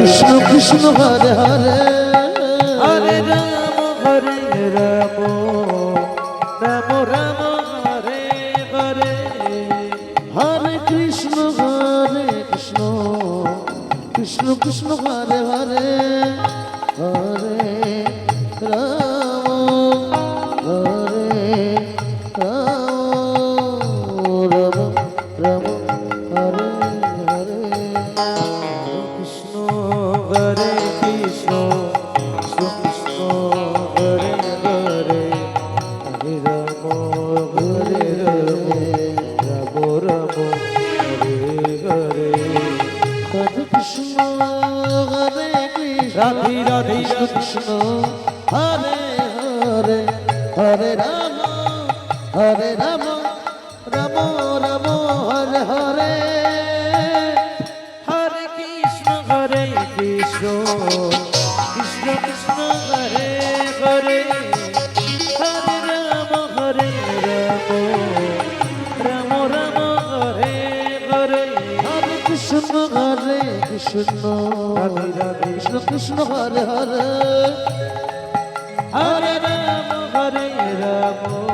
Krishna Krishna Hare Hare Hare Ram Ram Ram Hare Hare Hare Krishna Krishna Krishna Hare Hare Hare Ram Ram Ram Hare Hare Krishna Hare Krishna Krishna Hare Hare Hare Ram Hare Ram Ram Ram Hare Hare Hare Krishna Hare Krishna Radhe Radhe Krishna Hare Hare Hare Ram Ram Ram Hare Hare Hare Krishna Krishna Krishna Hare Hare Hare Ram Ram Ram Hare Hare Hare Krishna Radhe Radhe Krishna Krishna Hare Hare Hare Ram